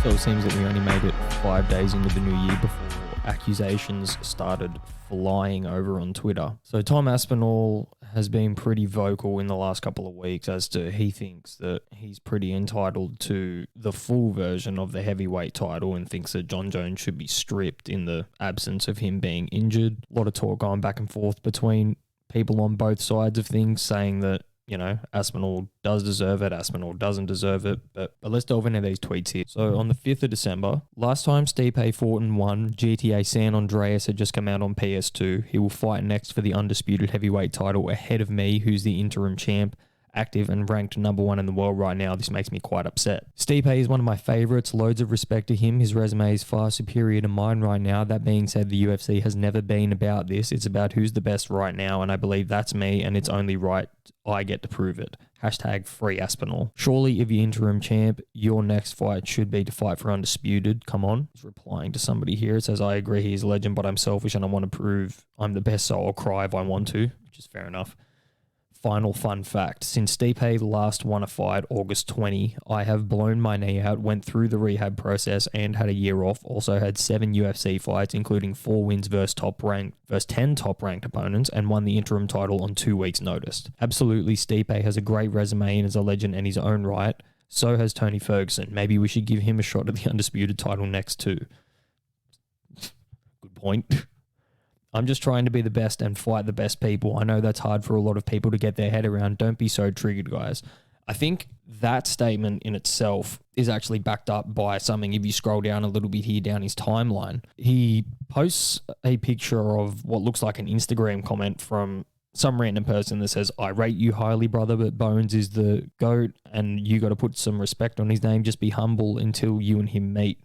So it seems that we only made it 5 days into the new year before accusations started flying over on Twitter. So Tom Aspinall has been pretty vocal in the last couple of weeks as to he thinks that he's pretty entitled to the full version of the heavyweight title and thinks that Jon Jones should be stripped in the absence of him being injured. A lot of talk going back and forth between people on both sides of things saying that, you know, Aspinall does deserve it, Aspinall doesn't deserve it, but let's delve into these tweets here. So on the 5th of December, last time Stipe fought and won, GTA San Andreas had just come out on PS2. He will fight next for the undisputed heavyweight title ahead of me, who's the interim champ, active and ranked number 1 in the world right now. This makes me quite upset. Stipe is one of my favorites, loads of respect to him. His resume is far superior to mine right now. That being said, the UFC has never been about this. It's about who's the best right now, and I believe that's me, and it's only right I get to prove it. Hashtag free Aspinall. Surely if you're interim champ, your next fight should be to fight for undisputed. Come on. He's replying to somebody here. It says, I agree he's a legend, but I'm selfish and I want to prove I'm the best, so I'll cry if I want to, which is fair enough. Final fun fact, since Stipe last won a fight August 20, I have blown my knee out, went through the rehab process and had a year off. Also had 7 UFC fights, including 4 wins versus 10 top-ranked opponents, and won the interim title on 2 weeks' notice. Absolutely, Stipe has a great resume and is a legend in his own right. So has Tony Ferguson. Maybe we should give him a shot at the undisputed title next too. Good point. I'm just trying to be the best and fight the best people. I know that's hard for a lot of people to get their head around. Don't be so triggered, guys. I think that statement in itself is actually backed up by something. If you scroll down a little bit here down his timeline, he posts a picture of what looks like an Instagram comment from some random person that says, I rate you highly, brother, but Bones is the GOAT and you got to put some respect on his name. Just be humble until you and him meet.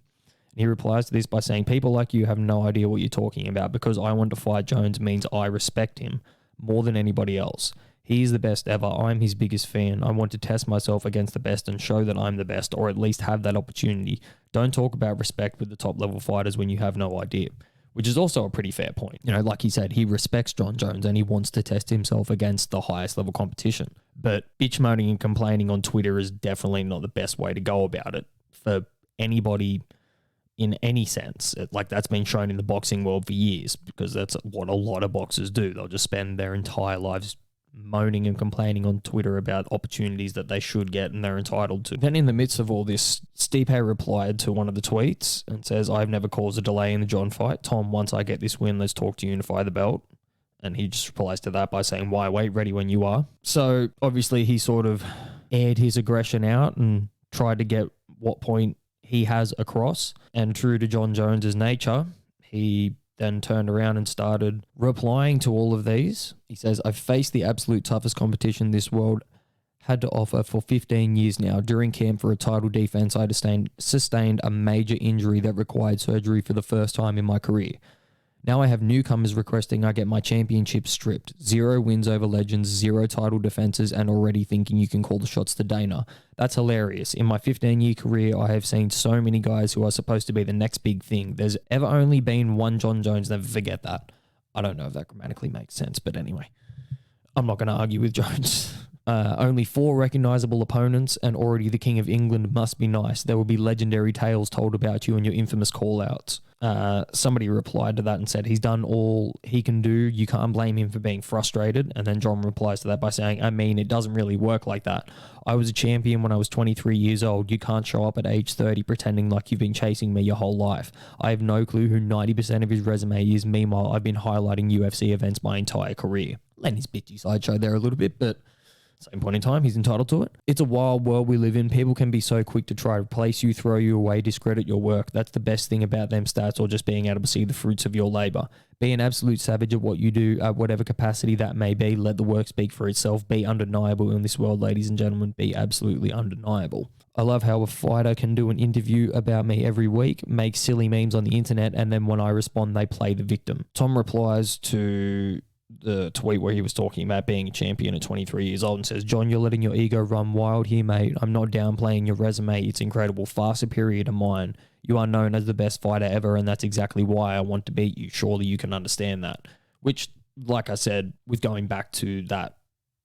He replies to this by saying, people like you have no idea what you're talking about. Because I want to fight Jones means I respect him more than anybody else. He is the best ever. I'm his biggest fan. I want to test myself against the best and show that I'm the best, or at least have that opportunity. Don't talk about respect with the top level fighters when you have no idea. Which is also a pretty fair point. You know, like he said, he respects Jon Jones and he wants to test himself against the highest level competition. But bitch moaning and complaining on Twitter is definitely not the best way to go about it for anybody in any sense. Like, that's been shown in the boxing world for years, because that's what a lot of boxers do. They'll just spend their entire lives moaning and complaining on Twitter about opportunities that they should get and they're entitled to. Then in the midst of all this, Stipe replied to one of the tweets and says, I've never caused a delay in the Jon fight. Tom, once I get this win, let's talk to unify the belt. And he just replies to that by saying, why wait, ready when you are. So obviously he sort of aired his aggression out and tried to get what point he has across, and true to Jon Jones's nature, he then turned around and started replying to all of these. He says, I've faced the absolute toughest competition this world had to offer for 15 years now. During camp for a title defense, I sustained a major injury that required surgery for the first time in my career. Now I have newcomers requesting I get my championship stripped. 0 wins over legends, 0 title defenses, and already thinking you can call the shots to Dana. That's hilarious. In my 15-year career, I have seen so many guys who are supposed to be the next big thing. There's ever only been one Jon Jones, never forget that. I don't know if that grammatically makes sense, but anyway. I'm not going to argue with Jones. Only 4 recognizable opponents and already the King of England must be nice. There will be legendary tales told about you and your infamous call-outs. Somebody replied to that and said, he's done all he can do. You can't blame him for being frustrated. And then Jon replies to that by saying, I mean, it doesn't really work like that. I was a champion when I was 23 years old. You can't show up at age 30 pretending like you've been chasing me your whole life. I have no clue who 90% of his resume is. Meanwhile, I've been highlighting UFC events my entire career. Letting his bitchy side show there a little bit, but same point in time, he's entitled to it. It's a wild world we live in. People can be so quick to try to replace you, throw you away, discredit your work. That's the best thing about them stats, or just being able to see the fruits of your labor. Be an absolute savage at what you do, at whatever capacity that may be. Let the work speak for itself. Be undeniable in this world, ladies and gentlemen. Be absolutely undeniable. I love how a fighter can do an interview about me every week, make silly memes on the internet, and then when I respond, they play the victim. Tom replies to the tweet where he was talking about being a champion at 23 years old and says, Jon, you're letting your ego run wild here, mate. I'm not downplaying your resume. It's incredible, far superior to mine. You are known as the best fighter ever, and that's exactly why I want to beat you. Surely you can understand that. Which, like I said, with going back to that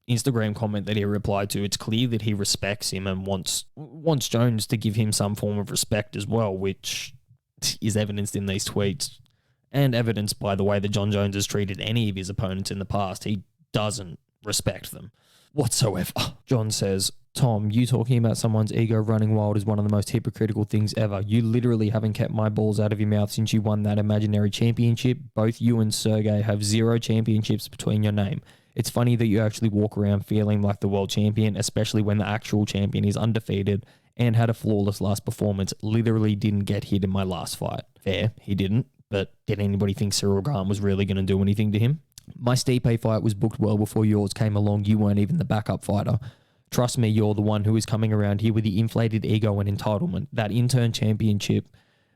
Instagram comment that he replied to, it's clear that he respects him and wants Jones to give him some form of respect as well, which is evidenced in these tweets and evidenced by the way that Jon Jones has treated any of his opponents in the past. He doesn't respect them whatsoever. Jon says, Tom, you talking about someone's ego running wild is one of the most hypocritical things ever. You literally haven't kept my balls out of your mouth since you won that imaginary championship. Both you and Sergey have 0 championships between your name. It's funny that you actually walk around feeling like the world champion, especially when the actual champion is undefeated and had a flawless last performance. Literally didn't get hit in my last fight. Fair, he didn't. But did anybody think Cyril Gane was really going to do anything to him? My Stipe fight was booked well before yours came along. You weren't even the backup fighter. Trust me, you're the one who is coming around here with the inflated ego and entitlement. That intern championship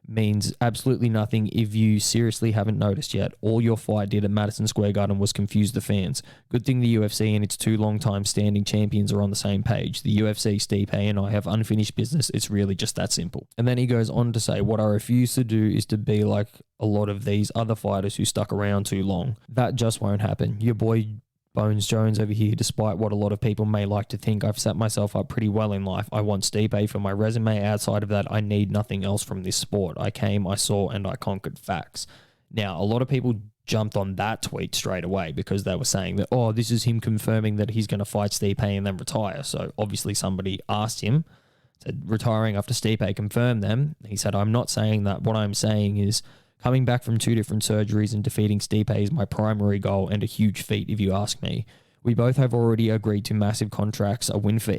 means absolutely nothing if you seriously haven't noticed yet. All your fight did at Madison Square Garden was confuse the fans. Good thing the UFC and its 2 long-time standing champions are on the same page. The UFC, Stipe, and I have unfinished business. It's really just that simple. And then he goes on to say, what I refuse to do is to be like a lot of these other fighters who stuck around too long. That just won't happen. Your boy Bones Jones over here, despite what a lot of people may like to think, I've set myself up pretty well in life. I want Stipe for my resume. Outside of that, I need nothing else from this sport. I came, I saw, and I conquered. Facts. Now, a lot of people jumped on that tweet straight away because they were saying that, oh, this is him confirming that he's going to fight Stipe and then retire. So obviously somebody asked him, said, retiring after Stipe confirmed them. He said, I'm not saying that. What I'm saying is, coming back from 2 different surgeries and defeating Stipe is my primary goal and a huge feat, if you ask me. We both have already agreed to massive contracts. A win for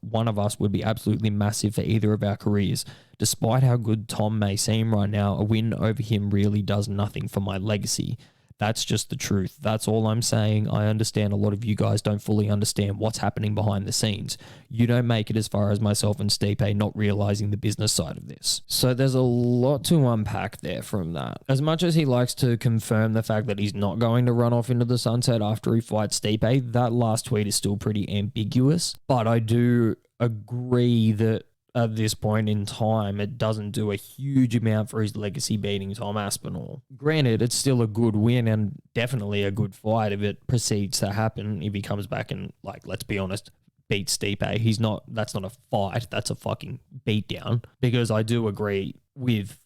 one of us would be absolutely massive for either of our careers. Despite how good Tom may seem right now, a win over him really does nothing for my legacy. That's just the truth. That's all I'm saying. I understand a lot of you guys don't fully understand what's happening behind the scenes. You don't make it as far as myself and Stipe not realizing the business side of this. So there's a lot to unpack there from that. As much as he likes to confirm the fact that he's not going to run off into the sunset after he fights Stipe, that last tweet is still pretty ambiguous. But I do agree that at this point in time, it doesn't do a huge amount for his legacy beating Tom Aspinall. Granted, it's still a good win and definitely a good fight if it proceeds to happen. If he comes back and, like, let's be honest, beats Stipe, that's not a fight, that's a fucking beatdown. Because I do agree with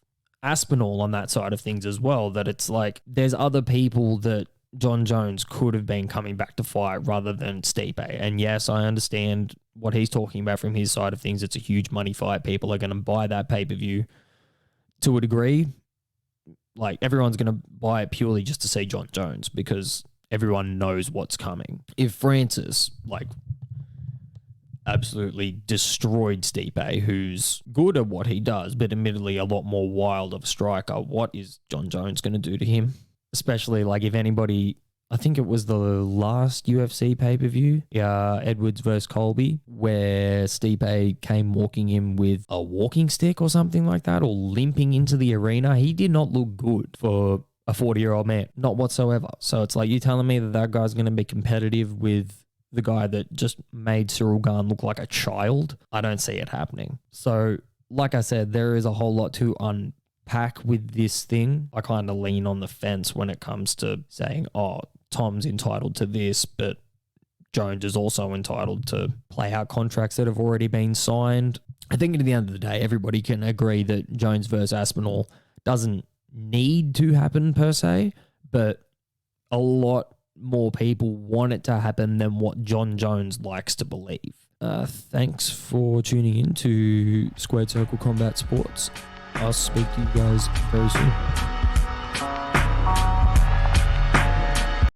Aspinall on that side of things as well, that it's like there's other people that Jon Jones could have been coming back to fight rather than Stipe. And yes, I understand what he's talking about from his side of things. It's a huge money fight. People are going to buy that pay-per-view to a degree. Like, everyone's going to buy it purely just to see Jon Jones because everyone knows what's coming. If Francis, like, absolutely destroyed Stipe, who's good at what he does, but admittedly a lot more wild of a striker, what is Jon Jones going to do to him? Especially, like, if anybody, I think it was the last UFC pay-per-view, Edwards versus Colby, where Stipe came walking in with a walking stick or something like that, or limping into the arena. He did not look good for a 40-year-old man, not whatsoever. So it's like, you telling me that that guy's going to be competitive with the guy that just made Cyril Gane look like a child? I don't see it happening. So, like I said, there is a whole lot to unpack with this thing. I kind of lean on the fence when it comes to saying, oh, Tom's entitled to this, but Jones is also entitled to play out contracts that have already been signed. I think at the end of the day, everybody can agree that Jones versus Aspinall doesn't need to happen per se, but a lot more people want it to happen than what Jon Jones likes to believe. Thanks for tuning in to Squared Circle Combat Sports. I'll speak to you guys very soon.